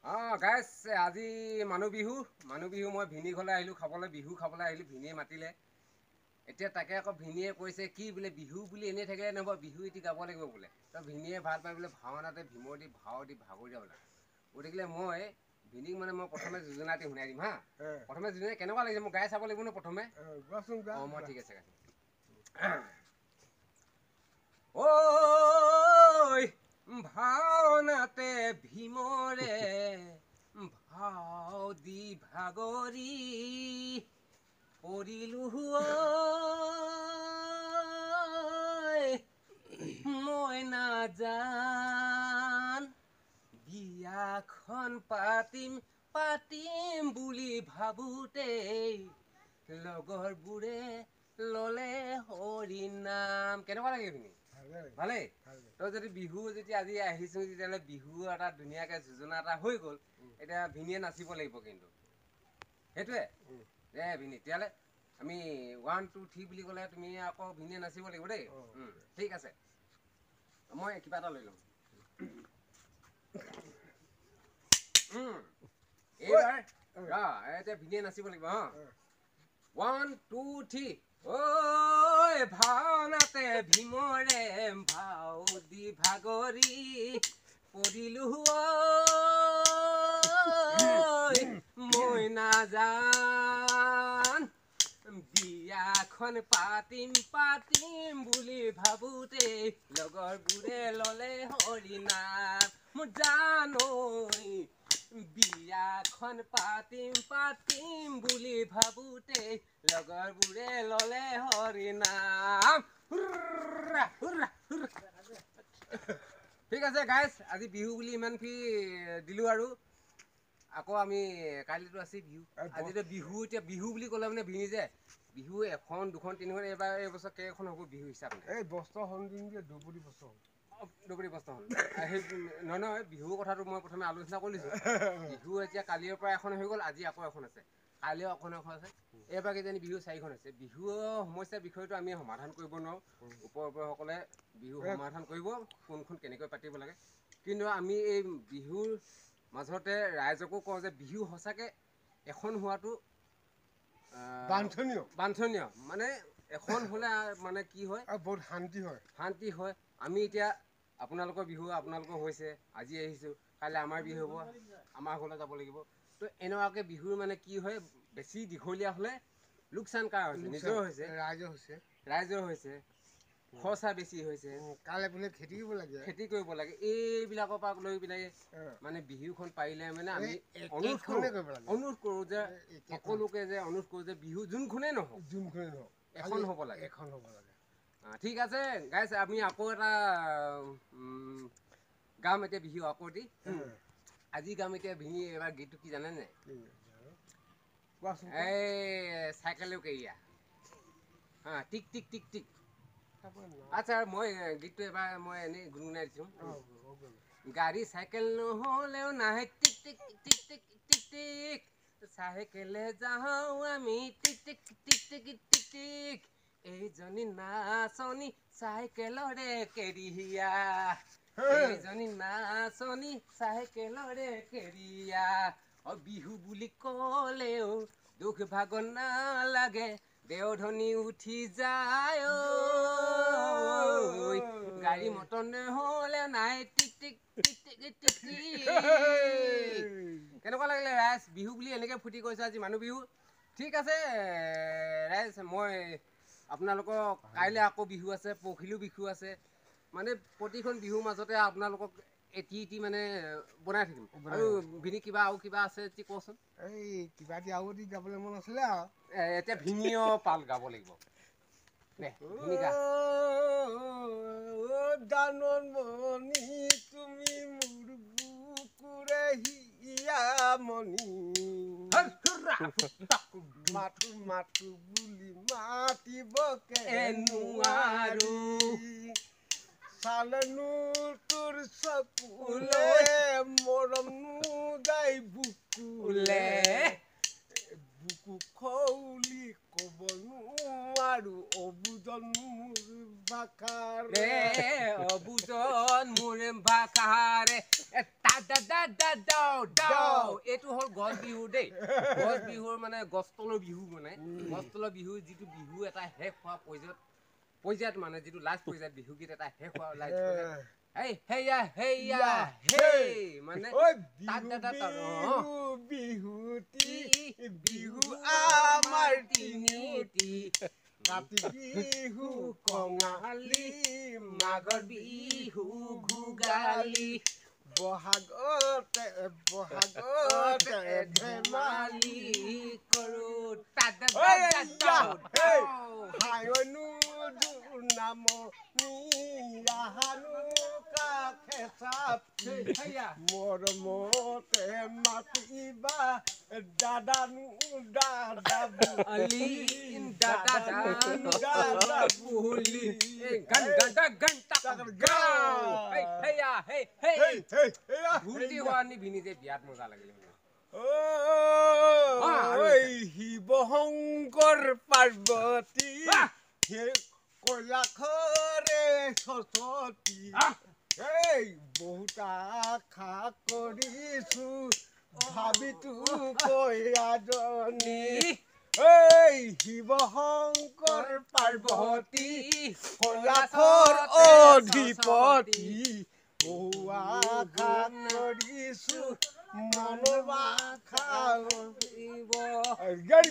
গাইছ আজি মানুহ বিহু মই ভিনি ঘৰলৈ আহিলোঁ খাবলৈ বিহু খাবলৈ আহিলোঁ ভিনিয়ে মাতিলে এতিয়া তাকে আকৌ ভিনিয়ে কৈছে কি বোলে বিহু বুলি এনেই থাকিলে নহ'ব বিহু এটি গাব লাগিব বোলে তো ভিনিয়ে ভাল পাই বোলে ভাওনাতে ভীমৰ দি ভাও দি ভাগৰিয়া বোলে গতিকে মই ভিনিক মানে মই প্ৰথমে যোজনা এটি শুনাই দিম হা প্ৰথমে যোজনা কেনেকুৱা লাগিছে মোক গাই চাব লাগিব ন প্ৰথমে মই ঠিক আছে ঐ ভাওনাতে ভীমৰে ভাও দি ভাগৰি পৰিলো মই নাজান বিয়াখন পাতিম বুলি ভাবোতেই লগৰবোৰে ললে হৰি নাম কেনেকুৱা লাগে এইখিনি ভালেই তই যদি বিহু যেতিয়া আজি আহিছো তেতিয়াহ'লে বিহু এটা ধুনীয়াকে যোজনা এটা হৈ গ'ল এতিয়া ভিনিয়ে নাচিব লাগিব কিন্তু সেইটোৱে দে ভিনি তেতিয়াহ'লে আমি 1 2 3 বুলি ক'লে তুমি আকৌ ভিনিয়ে নাচিব লাগিব দেই ঠিক আছে মই কিবা এটা লৈ ল'ম এইবাৰ এতিয়া ভিনিয়ে নাচিব লাগিব হা 1 2 3 ঐ ভাওনাতে ভীমৰে ভাও দি ভাগৰি পৰিলো মই নাজান বিয়াখন পাতিম বুলি ভাবোতে লগৰবোৰে ললে হৰি নাম মোৰ জানৈ বিয়াখন পাতিম বুলি ভাবোতে লগৰবোৰে ললে হৰি নাম ঠিক আছে গাইজ আজি বিহু বুলি ইমান দিলো আৰু আকৌ আমি কাইলৈতো আছে বিহু আজিতো বিহু এতিয়া বিহু বুলি ক'লে মানে ভিনি যে বিহু 1 2 3 এইবাৰ এইবছৰ কেইখন হ'ব বিহু হিচাপ এই বস্ত্ৰ দুবৰি বস্ত্ৰ হ'ল সেই নহয় বিহুৰ কথাটো মই প্ৰথমে আলোচনা কৰি লৈছোঁ বিহু এতিয়া কালিৰ পৰা এখন হৈ গ'ল আজি আকৌ এখন আছে কাইলৈও এখন আছে এইবাৰ কিজানি বিহু 4খন আছে বিহুৰ সমস্যাৰ বিষয়টো আমি সমাধান কৰিব নোৱাৰোঁ ওপৰসকলে বিহু সমাধান কৰিব কোনখন কেনেকৈ পাতিব লাগে কিন্তু আমি এই বিহুৰ মাজতে ৰাইজকো কওঁ যে বিহু সঁচাকৈ এখন হোৱাটো বাঞ্ছনীয় মানে এখন হ'লে মানে কি হয় বহুত শান্তি হয় আমি এতিয়া আপোনালোকৰ বিহু আপোনালোকৰ হৈছে আজি আহিছোঁ কাইলৈ আমাৰ বিহু হ'ব আমাৰ ঘৰলৈ যাব লাগিব তো এনেকুৱাকৈ বিহুৰ মানে কি হয় বেছি দীঘলীয়া হ'লে লোকচান কাৰ হৈছে নিজৰ হৈছে ৰাইজৰ হৈছে খৰচা বেছি হৈছে কাইলৈ বোলে খেতি কৰিব লাগে এইবিলাকৰ পৰা লৈ পেলাই মানে বিহুখন পাৰিলে মানে আমি অনুৰোধ কৰোঁ যে সকলোকে যে অনুৰোধ কৰোঁ যে বিহু যোনখনেই নহওক এখন হ'ব লাগে ঠিক আছে গাইছ আমি আকৌ এটা গাম এতিয়া বিহু আকৌ দি আজি গাম এতিয়া ভিনি এবাৰ গীতটো কি জানে নাই এই চাইকেলক এৰিয়া টিক টিক টিক টিক আচ্ছা মই গীতটো এবাৰ মই এনেই গুণগুণাই দিছোঁ গাড়ী চাইকেল নহ'লেও নাহে টিক টিক টিক টিক টিক টিক চাইকেলে যাওঁ আমি টিক টিক টিক টিক টিক টিক এইজনী নাচনী চাইকেলৰে কেৰিয়া এইজনী নাচনী চাইকেলৰে কেৰিয়া বিহু বুলি ক'লেও দুখ ভাগৰ নালাগে দেওধনী উঠি যায় গাড়ী মটৰ নহ'লে নাই টিক টিক টিক টিক টিক কেনেকুৱা লাগিলে ৰাইজ বিহু বুলি এনেকৈ ফূৰ্তি কৰিছে আজি মানুহ বিহু ঠিক আছে ৰাইজ মই আপোনালোকৰ কাইলৈ আকৌ বিহু আছে পৰহিলেও বিহু আছে মানে প্ৰতিখন বিহুৰ মাজতে আপোনালোকক এটি মানে বনাই থাকিম আৰু ভিনি কিবা আৰু কিবা আছে যদি কচোন এই কিবা এটি আৰু এটি গাবলৈ মন আছিলে আৰু এতিয়া ভিনিও পাল গাব লাগিব দানমণি তুমি মোৰ বুকুৰে হিয়ামণি মাথো মাথো বুলি মাতিবকে নোৱাৰো চালেনো তোৰ চকুলে মৰম গাই বুকুলে বুকু খৌলি ক'ব নোৱাৰো অবুজন মোৰ ভাষাৰে দাও দাও এইটো হল গছ বিহু দেই গছ বিহুৰ মানে গছতলৰ বিহু মানে গছতলৰ বিহু যিটো বিহু এটা শেষ হোৱা পৰ্যায়ত মানে যিটো লাষ্ট পৰ্যায়ত বিহু গীত এটা শেষ হোৱা লাষ্ট পৰ্যায়ত এই হেয়া হেয়া হেই মানে তাত দাদা বিহুতি বিহু আমাৰ তিনিটি কাতি বিহু কঙালী মাঘৰ বিহু ভোগালী বহাগতে ধেমালি কৰো হায়নো নাম নিয়াহানো কাষে চাপি মৰমতে মাতিবা দাদানো দাদা বুলি ভূতি হোৱানি ভিনি যে বিয়াত মজা লাগিলে শিৱ শংকৰ পাৰ্বতী কৈলাশৰে সৰস্বতী বহুত আশা কৰিছো ভাবিতো কয়াজনী শিৱ শংকৰ পাৰ্বতী কৈলাশৰ অধিপতি আশা কৰিছো মনৰ আশা গেন